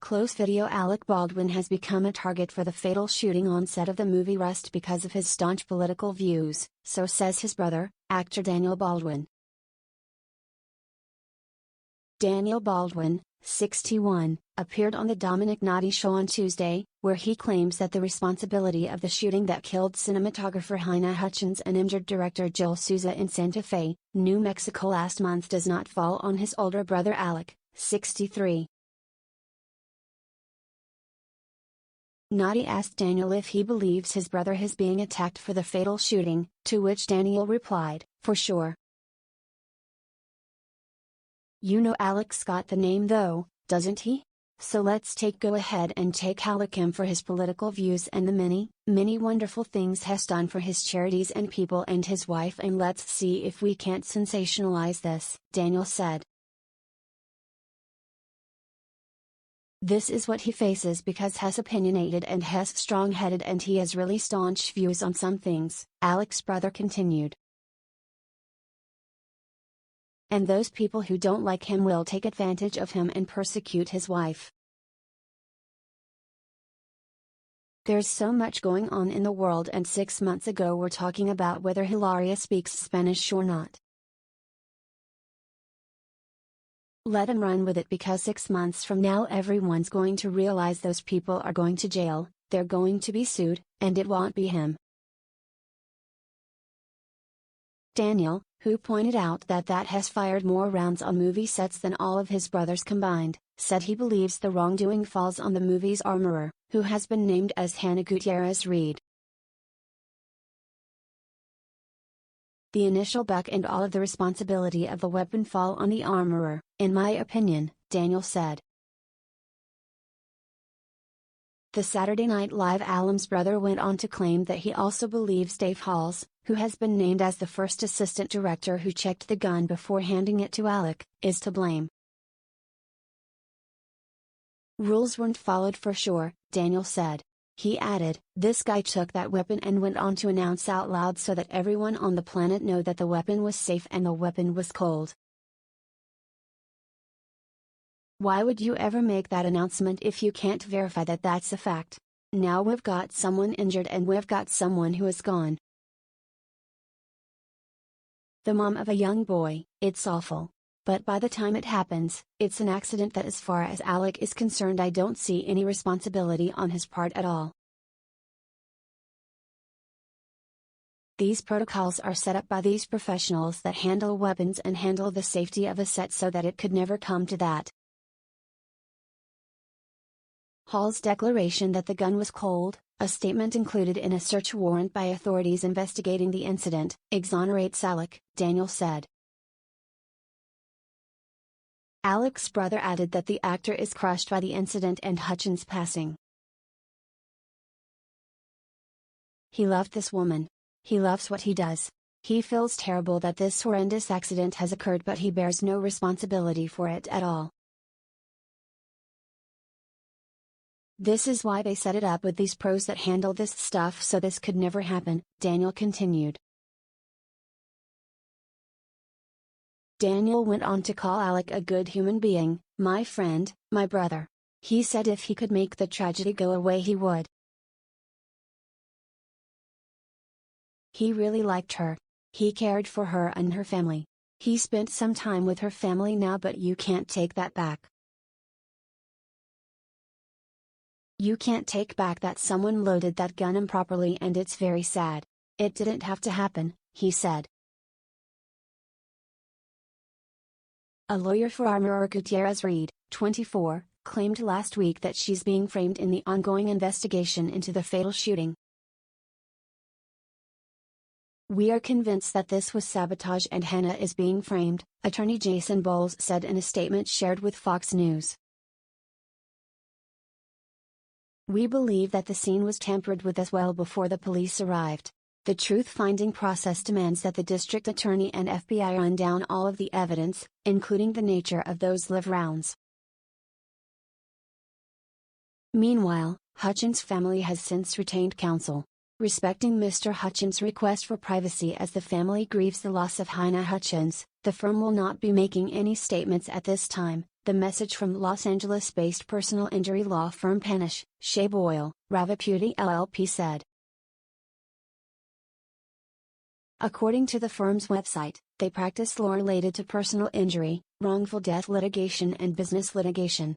Close video. Alec Baldwin has become a target for the fatal shooting on set of the movie Rust because of his staunch political views, so says his brother, actor Daniel Baldwin. Daniel Baldwin, 61, appeared on the Domenick Nati Show on Tuesday, where he claims that the responsibility of the shooting that killed cinematographer Halyna Hutchins and injured director Joel Souza in Santa Fe, New Mexico last month does not fall on his older brother Alec, 63. Nati asked Daniel if he believes his brother is being attacked for the fatal shooting, to which Daniel replied, "For sure. You know Alec's got the name though, doesn't he? So let's go ahead and take Alec him for his political views and the many, many wonderful things he's done for his charities and people and his wife, and let's see if we can't sensationalize this," Daniel said. This is what he faces because he's opinionated and he's strong-headed and he has really staunch views on some things, Alec's brother continued. And those people who don't like him will take advantage of him and persecute his wife. There's so much going on in the world, and 6 months ago we're talking about whether Hilaria speaks Spanish or not. Let him run with it, because 6 months from now everyone's going to realize those people are going to jail, they're going to be sued, and it won't be him. Daniel, who pointed out that has fired more rounds on movie sets than all of his brothers combined, said he believes the wrongdoing falls on the movie's armorer, who has been named as Hannah Gutierrez Reed. The initial buck and all of the responsibility of the weapon fall on the armorer, in my opinion, Daniel said. The Saturday Night Live alum's brother went on to claim that he also believes Dave Halls, who has been named as the first assistant director who checked the gun before handing it to Alec, is to blame. Rules weren't followed for sure, Daniel said. He added, "This guy took that weapon and went on to announce out loud so that everyone on the planet know that the weapon was safe and the weapon was cold. Why would you ever make that announcement if you can't verify that that's a fact? Now we've got someone injured and we've got someone who is gone. The mom of a young boy, it's awful. But by the time it happens, it's an accident that as far as Alec is concerned I don't see any responsibility on his part at all. These protocols are set up by these professionals that handle weapons and handle the safety of a set so that it could never come to that." Hall's declaration that the gun was cold, a statement included in a search warrant by authorities investigating the incident, exonerates Alec, Daniel said. Alec's brother added that the actor is crushed by the incident and Hutchins' passing. "He loved this woman. He loves what he does. He feels terrible that this horrendous accident has occurred, but he bears no responsibility for it at all. This is why they set it up with these pros that handle this stuff so this could never happen," Daniel continued. Daniel went on to call Alec a good human being, "My friend, my brother." He said if he could make the tragedy go away he would. He really liked her. He cared for her and her family. He spent some time with her family now, but you can't take that back. You can't take back that someone loaded that gun improperly, and it's very sad. It didn't have to happen," he said. A lawyer for armorer Gutierrez Reed, 24, claimed last week that she's being framed in the ongoing investigation into the fatal shooting. "We are convinced that this was sabotage and Hannah is being framed," attorney Jason Bowles said in a statement shared with Fox News. "We believe that the scene was tampered with as well before the police arrived. The truth-finding process demands that the district attorney and FBI run down all of the evidence, including the nature of those live rounds." Meanwhile, Hutchins' family has since retained counsel. Respecting Mr. Hutchins' request for privacy as the family grieves the loss of Halyna Hutchins, the firm will not be making any statements at this time, the message from Los Angeles-based personal injury law firm Panish, Shea Boyle, Ravaputi LLP said. According to the firm's website, they practice law related to personal injury, wrongful death litigation and business litigation.